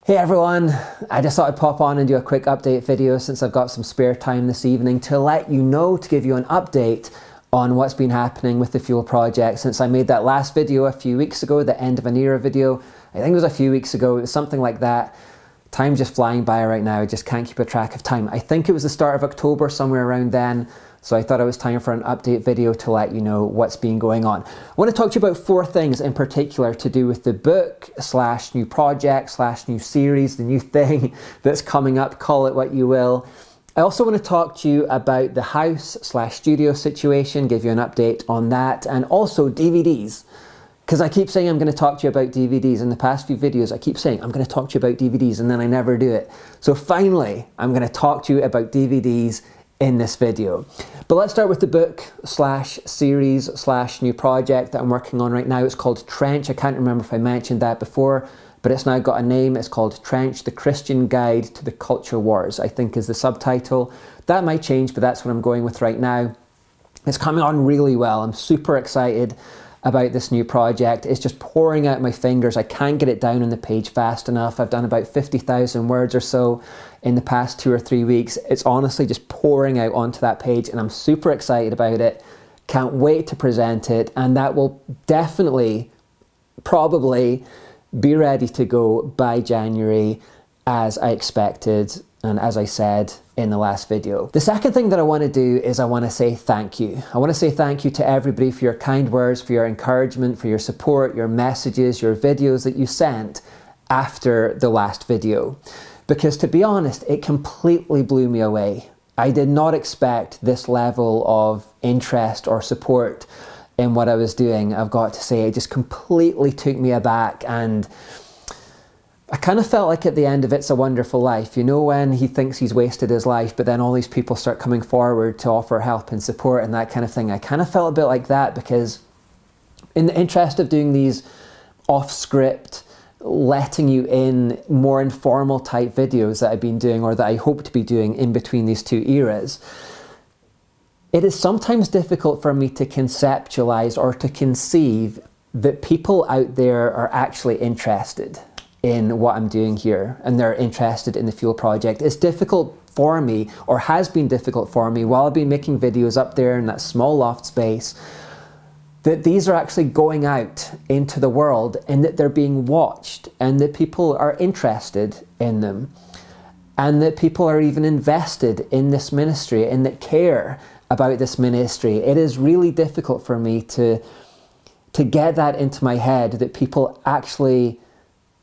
Hey everyone, I just thought I'd pop on and do a quick update video since I've got some spare time this evening to let you know, to give you an update on what's been happening with the Fuel project since I made that last video a few weeks ago, the end of an era video. I think it was a few weeks ago, it was something like that. Time's just flying by right now, I just can't keep a track of time. I think it was the start of October, somewhere around then. So I thought it was time for an update video to let you know what's been going on. I want to talk to you about 4 things in particular to do with the book / new project / new series, the new thing that's coming up, call it what you will. I also want to talk to you about the house / studio situation, give you an update on that, and also DVDs. Because I keep saying I'm going to talk to you about DVDs. In the past few videos, I keep saying I'm going to talk to you about DVDs and then I never do it. So finally, I'm going to talk to you about DVDs in this video. But let's start with the book / series / new project that I'm working on right now. It's called Trench. I can't remember if I mentioned that before, but it's now got a name. It's called Trench, The Christian Guide to the Culture Wars, I think is the subtitle. That might change, but that's what I'm going with right now. It's coming on really well. I'm super excited about this new project. It's just pouring out my fingers. I can't get it down on the page fast enough. I've done about 50,000 words or so in the past 2 or 3 weeks. It's honestly just pouring out onto that page and I'm super excited about it. Can't wait to present it, and that will definitely, probably be ready to go by January as I expected and as I said in the last video. The second thing that I want to do is I want to say thank you. I want to say thank you to everybody for your kind words, for your encouragement, for your support, your messages, your videos that you sent after the last video. Because to be honest, it completely blew me away. I did not expect this level of interest or support in what I was doing. I've got to say, it just completely took me aback, and I kind of felt like at the end of It's a Wonderful Life, you know, when he thinks he's wasted his life, but then all these people start coming forward to offer help and support and that kind of thing. I kind of felt a bit like that because in the interest of doing these off-script, letting you in more informal type videos that I've been doing, or that I hope to be doing in between these 2 eras, it is sometimes difficult for me to conceptualize or to conceive that people out there are actually interested in what I'm doing here and they're interested in the Fuel project. It's difficult for me, or has been difficult for me while I've been making videos up there in that small loft space, that these are actually going out into the world and that they're being watched and that people are interested in them and that people are even invested in this ministry and that care about this ministry. It is really difficult for me to get that into my head, that people actually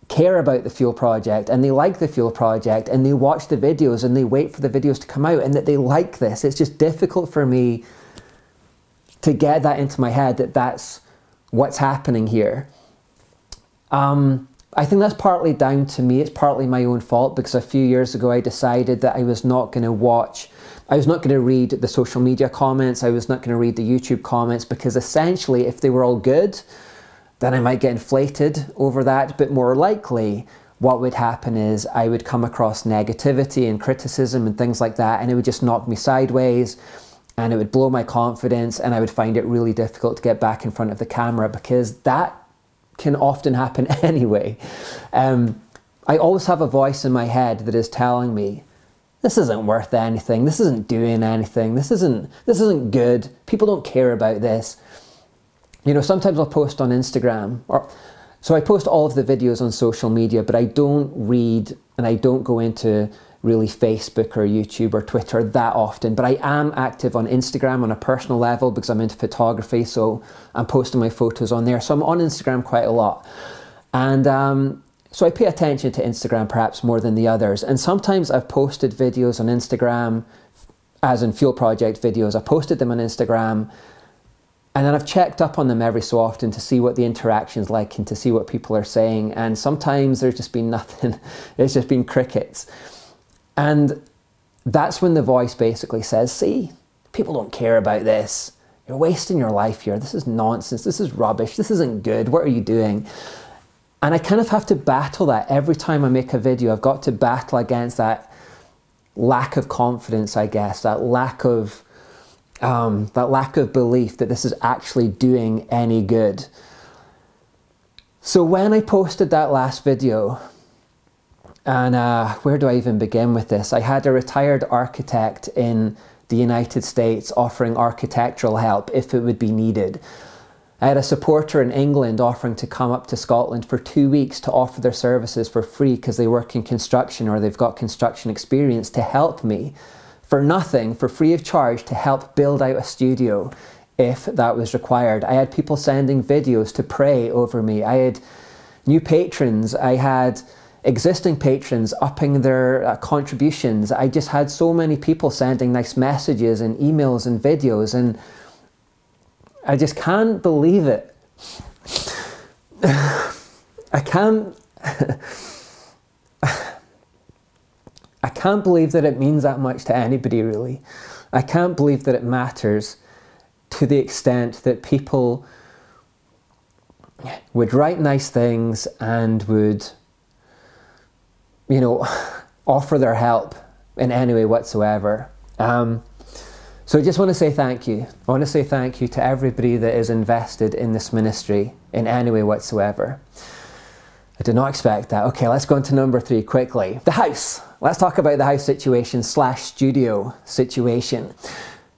care about the Fuel project and they like the Fuel project and they watch the videos and they wait for the videos to come out and that they like this. It's just difficult for me to get that into my head, that that's what's happening here. I think that's partly down to me. It's partly my own fault because a few years ago I decided that I was not going to read the social media comments, I was not going to read the YouTube comments, because essentially if they were all good, then I might get inflated over that, but more likely what would happen is I would come across negativity and criticism and things like that, and it would just knock me sideways and it would blow my confidence, and I would find it really difficult to get back in front of the camera, because that can often happen anyway. I always have a voice in my head that is telling me, this isn't worth anything, this isn't doing anything, this isn't good, people don't care about this. You know, sometimes I'll post on Instagram, so I post all of the videos on social media, but I don't read and I don't go into really Facebook or YouTube or Twitter that often, but I am active on Instagram on a personal level because I'm into photography, so I'm posting my photos on there. So I'm on Instagram quite a lot. And so I pay attention to Instagram perhaps more than the others. And sometimes I've posted videos on Instagram, as in Fuel Project videos, I posted them on Instagram, and then I've checked up on them every so often to see what the interaction's like and to see what people are saying. And sometimes there's just been nothing. It's just been crickets. And that's when the voice basically says, see, people don't care about this. You're wasting your life here. This is nonsense. This is rubbish. This isn't good. What are you doing? And I kind of have to battle that every time I make a video. I've got to battle against that lack of confidence, I guess, that lack of belief that this is actually doing any good. So when I posted that last video, And where do I even begin with this? I had a retired architect in the United States offering architectural help if it would be needed. I had a supporter in England offering to come up to Scotland for 2 weeks to offer their services for free because they work in construction or they've got construction experience, to help me for nothing, for free of charge, to help build out a studio if that was required. I had people sending videos to pray over me. I had new patrons. I had existing patrons upping their contributions. I just had so many people sending nice messages and emails and videos, and I just can't believe it. I can't believe that it means that much to anybody, really. I can't believe that it matters to the extent that people would write nice things and would, you know, offer their help in any way whatsoever. So I just want to say thank you. I want to say thank you to everybody that is invested in this ministry in any way whatsoever. I did not expect that. Okay, let's go on to number 3 quickly. The house. Let's talk about the house situation / studio situation.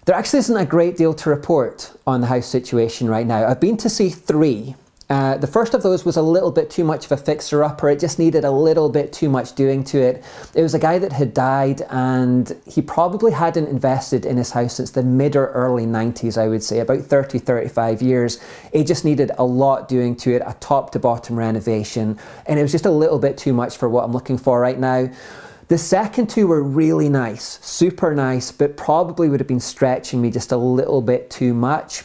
There actually isn't a great deal to report on the house situation right now. I've been to see 3. The first of those was a little bit too much of a fixer-upper. It just needed a little bit too much doing to it. It was a guy that had died, and he probably hadn't invested in his house since the mid or early 90s, I would say, about 30, 35 years. It just needed a lot doing to it, a top to bottom renovation, and it was just a little bit too much for what I'm looking for right now. The second 2 were really nice, super nice, but probably would have been stretching me just a little bit too much.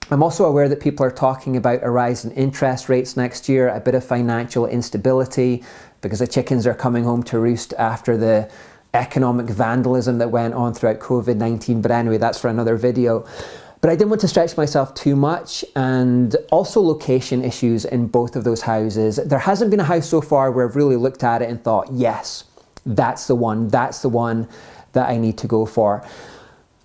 I'm also aware that people are talking about a rise in interest rates next year, a bit of financial instability because the chickens are coming home to roost after the economic vandalism that went on throughout COVID-19. But anyway, that's for another video. But I didn't want to stretch myself too much, and also location issues in both of those houses. There hasn't been a house so far where I've really looked at it and thought, yes, that's the one that I need to go for.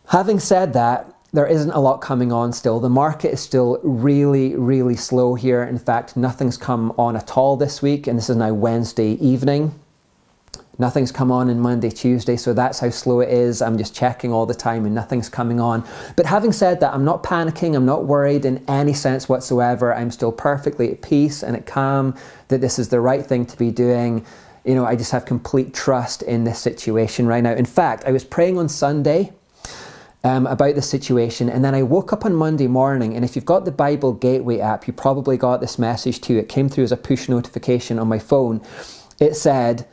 Having said that, there isn't a lot coming on still. The market is still really, really slow here. In fact, nothing's come on at all this week, and this is now Wednesday evening. Nothing's come on Monday, Tuesday, so that's how slow it is. I'm just checking all the time and nothing's coming on. But having said that, I'm not panicking, I'm not worried in any sense whatsoever. I'm still perfectly at peace and at calm that this is the right thing to be doing. You know, I just have complete trust in this situation right now. In fact, I was praying on Sunday about the situation, and then I woke up on Monday morning, and if you've got the Bible Gateway app, you probably got this message too. It came through as a push notification on my phone. It said,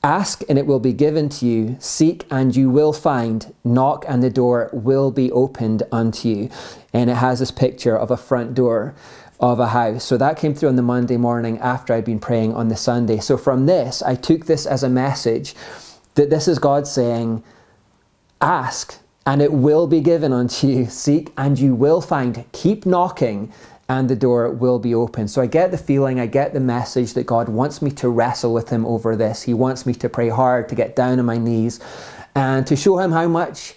"Ask and it will be given to you, seek and you will find, knock and the door will be opened unto you." And it has this picture of a front door of a house. So that came through on the Monday morning after I'd been praying on the Sunday. So from this, I took this as a message that this is God saying, ask and it will be given unto you. Seek and you will find. Keep knocking and the door will be open. So I get the feeling, I get the message that God wants me to wrestle with him over this. He wants me to pray hard, to get down on my knees and to show him how much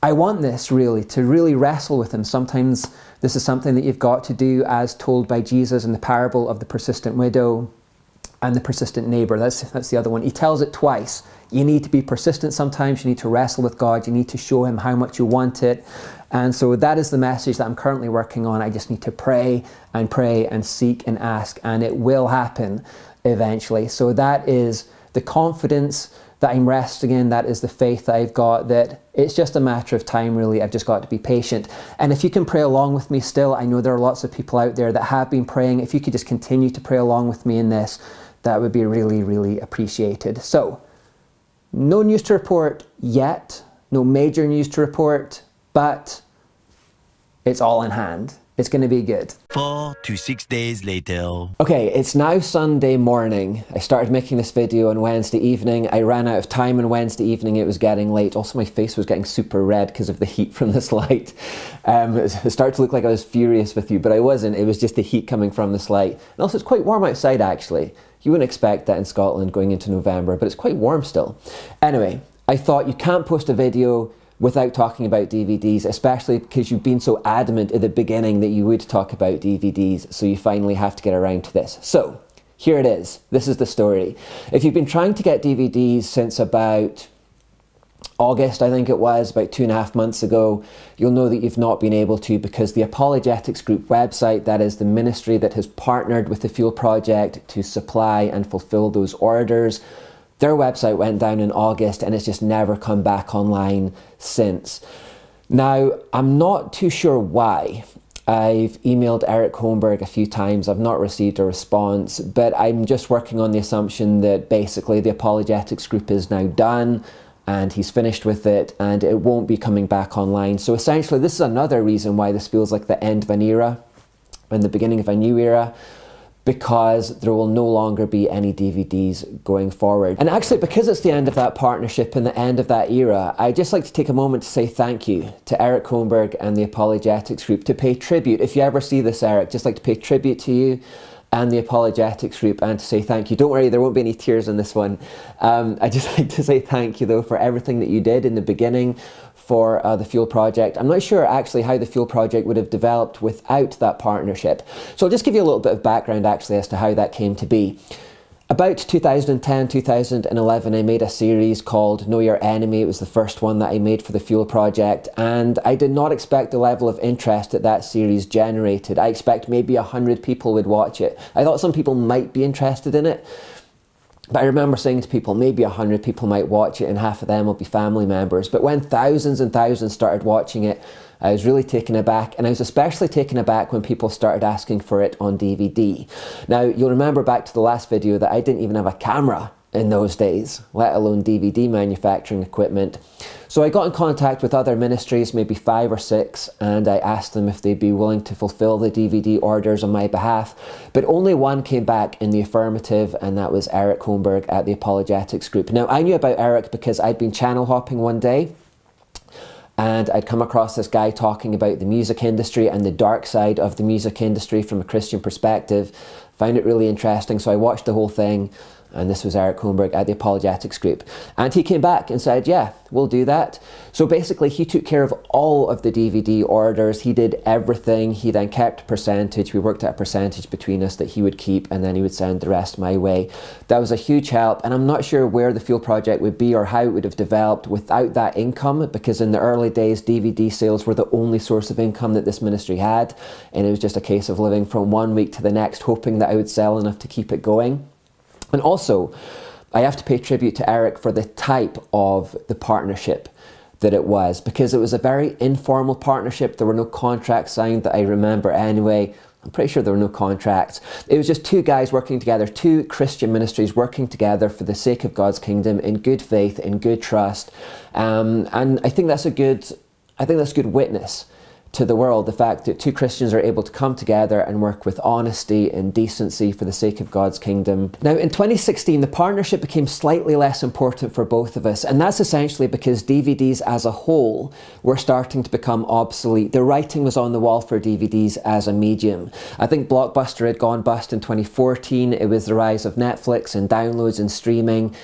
I want this, really, to really wrestle with him. Sometimes this is something that you've got to do as told by Jesus in the parable of the persistent widow and the persistent neighbor. That's the other one. He tells it twice. You need to be persistent sometimes. You need to wrestle with God. You need to show him how much you want it. And so that is the message that I'm currently working on. I just need to pray and seek and ask, and it will happen eventually. So that is the confidence that I'm resting in. That is the faith that I've got, that it's just a matter of time, really. I've just got to be patient. And if you can pray along with me still, I know there are lots of people out there that have been praying. If you could just continue to pray along with me in this, that would be really, really appreciated. So, no news to report yet, no major news to report, but it's all in hand. It's going to be good. 4 to 6 days later. Okay, it's now Sunday morning. I started making this video on Wednesday evening. I ran out of time on Wednesday evening. It was getting late. Also, my face was getting super red because of the heat from this light. It started to look like I was furious with you, but I wasn't. It was just the heat coming from this light. And also, it's quite warm outside, actually. You wouldn't expect that in Scotland going into November, but it's quite warm still. Anyway, I thought you can't post a video without talking about DVDs, especially because you've been so adamant at the beginning that you would talk about DVDs, so you finally have to get around to this. So, here it is. This is the story. If you've been trying to get DVDs since about August, I think it was, about 2.5 months ago, you'll know that you've not been able to, because the Apologetics Group website, that is the ministry that has partnered with the Fuel Project to supply and fulfill those orders, their website went down in August and it's just never come back online since. Now, I'm not too sure why. I've emailed Eric Holmberg a few times. I've not received a response, but I'm just working on the assumption that basically the Apologetics Group is now done and he's finished with it and it won't be coming back online. So essentially, this is another reason why this feels like the end of an era and the beginning of a new era, because there will no longer be any DVDs going forward. And actually, because it's the end of that partnership and the end of that era, I'd just like to take a moment to say thank you to Eric Holmberg and the Apologetics Group, to pay tribute. If you ever see this, Eric, just like to pay tribute to you and the Apologetics Group and to say thank you. Don't worry, there won't be any tears in this one. I'd just like to say thank you, though, for everything that you did in the beginning for the Fuel Project. I'm not sure actually how the Fuel Project would have developed without that partnership. So I'll just give you a little bit of background actually as to how that came to be. About 2010, 2011, I made a series called Know Your Enemy. It was the first one that I made for the Fuel Project, and I did not expect the level of interest that that series generated. I expect maybe 100 people would watch it. I thought some people might be interested in it, but I remember saying to people, maybe 100 people might watch it and half of them will be family members. But when thousands and thousands started watching it, I was really taken aback, and I was especially taken aback when people started asking for it on DVD. Now, you'll remember back to the last video that I didn't even have a camera in those days, let alone DVD manufacturing equipment. So I got in contact with other ministries, maybe 5 or 6, and I asked them if they'd be willing to fulfill the DVD orders on my behalf. But only one came back in the affirmative, and that was Eric Holmberg at the Apologetics Group. Now, I knew about Eric because I'd been channel hopping one day, and I'd come across this guy talking about the music industry and the dark side of the music industry from a Christian perspective. Found it really interesting, so I watched the whole thing. And this was Eric Holmberg at the Apologetics Group. And he came back and said, yeah, we'll do that. So basically, he took care of all of the DVD orders. He did everything. He then kept a percentage. We worked out a percentage between us that he would keep, and then he would send the rest my way. That was a huge help. And I'm not sure where the Fuel Project would be or how it would have developed without that income, because in the early days, DVD sales were the only source of income that this ministry had. And it was just a case of living from one week to the next, hoping that I would sell enough to keep it going. And also, I have to pay tribute to Eric for the type of the partnership that it was, because it was a very informal partnership. There were no contracts signed that I remember anyway. I'm pretty sure there were no contracts. It was just two guys working together, two Christian ministries working together for the sake of God's kingdom in good faith, in good trust. And I think that's a good witness to the world, the fact that two Christians are able to come together and work with honesty and decency for the sake of God's kingdom. Now, in 2016, the partnership became slightly less important for both of us, and that's essentially because DVDs as a whole were starting to become obsolete. The writing was on the wall for DVDs as a medium. I think Blockbuster had gone bust in 2014. It was the rise of Netflix and downloads and streaming.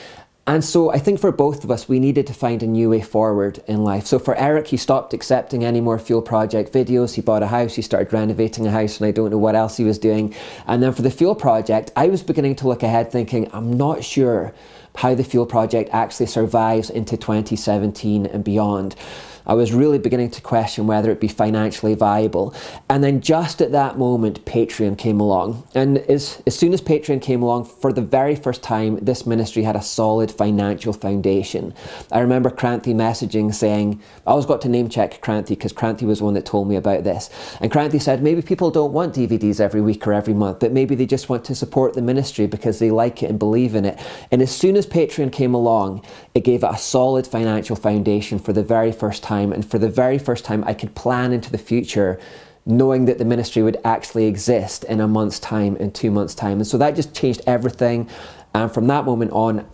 And so I think for both of us, we needed to find a new way forward in life. So for Eric, he stopped accepting any more Fuel Project videos. He bought a house, he started renovating a house, and I don't know what else he was doing. And then for the Fuel Project, I was beginning to look ahead thinking, I'm not sure how the Fuel Project actually survives into 2017 and beyond. I was really beginning to question whether it be financially viable. And then just at that moment, Patreon came along. And as soon as Patreon came along, for the very first time, this ministry had a solid financial foundation. I remember Kranthi messaging saying, I always got to name check Kranthi because Kranthi was the one that told me about this. And Kranthi said, maybe people don't want DVDs every week or every month, but maybe they just want to support the ministry because they like it and believe in it. And as soon as Patreon came along, it gave it a solid financial foundation for the very first time. And for the very first time, I could plan into the future knowing that the ministry would actually exist in a month's time, in 2 months' time. And so that just changed everything. And from that moment on,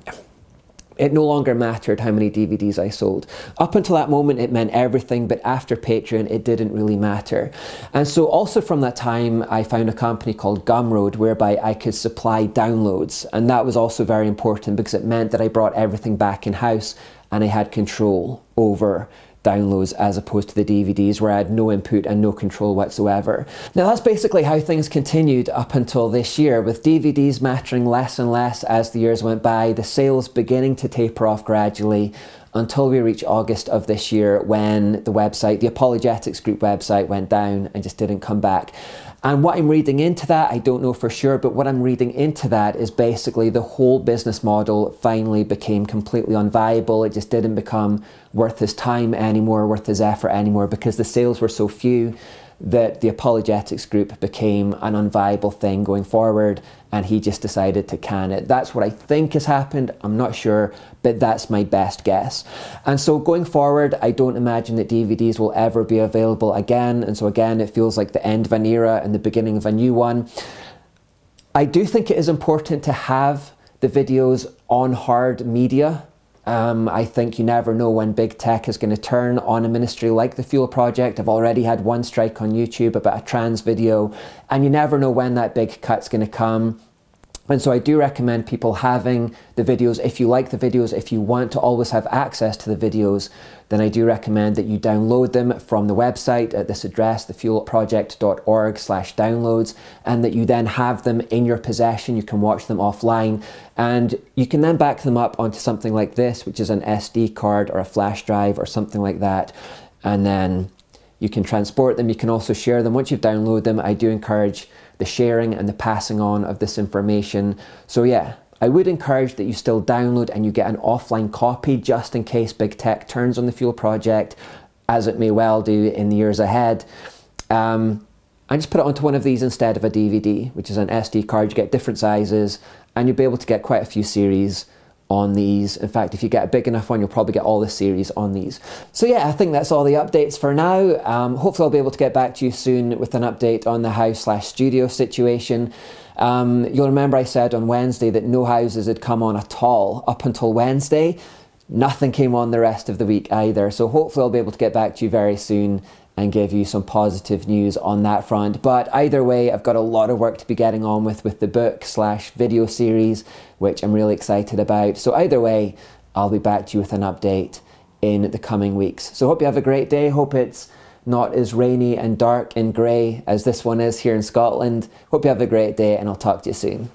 it no longer mattered how many DVDs I sold. Up until that moment, it meant everything, but after Patreon, it didn't really matter. And so also from that time, I found a company called Gumroad, whereby I could supply downloads. And that was also very important because it meant that I brought everything back in-house and I had control over downloads as opposed to the DVDs where I had no input and no control whatsoever. Now that's basically how things continued up until this year, with DVDs mattering less and less as the years went by, the sales beginning to taper off gradually until we reach August of this year, when the website, the Apologetics Group website, went down and just didn't come back. And what I'm reading into that, I don't know for sure, but what I'm reading into that is basically the whole business model finally became completely unviable. It just didn't become worth his time anymore, worth his effort anymore, because the sales were so few that the Apologetics Group became an unviable thing going forward, and he just decided to can it. That's what I think has happened. I'm not sure, but that's my best guess. And so going forward, I don't imagine that DVDs will ever be available again. And so again, it feels like the end of an era and the beginning of a new one. I do think it is important to have the videos on hard media. I think you never know when big tech is going to turn on a ministry like the Fuel Project. I've already had one strike on YouTube about a trans video, and you never know when that big cut's going to come. And so I do recommend people having the videos. If you like the videos, if you want to always have access to the videos, then I do recommend that you download them from the website at this address, thefuelproject.org/downloads, and that you then have them in your possession. You can watch them offline, and you can then back them up onto something like this, which is an SD card or a flash drive or something like that, and then you can transport them. You can also share them. Once you've downloaded them, I do encourage the sharing and the passing on of this information. So yeah, I would encourage that you still download and you get an offline copy just in case big tech turns on the Fuel Project, as it may well do in the years ahead. And just put it onto one of these instead of a DVD, which is an SD card. You get different sizes and you'll be able to get quite a few series on these. In fact, if you get a big enough one, you'll probably get all the series on these. So yeah, I think that's all the updates for now. Hopefully I'll be able to get back to you soon with an update on the house/studio situation. You'll remember I said on Wednesday that no houses had come on at all up until Wednesday. Nothing came on the rest of the week either. So hopefully I'll be able to get back to you very soon and give you some positive news on that front. But either way, I've got a lot of work to be getting on with the book/video series, which I'm really excited about. So either way, I'll be back to you with an update in the coming weeks. So hope you have a great day. Hope it's not as rainy and dark and grey as this one is here in Scotland. Hope you have a great day, and I'll talk to you soon.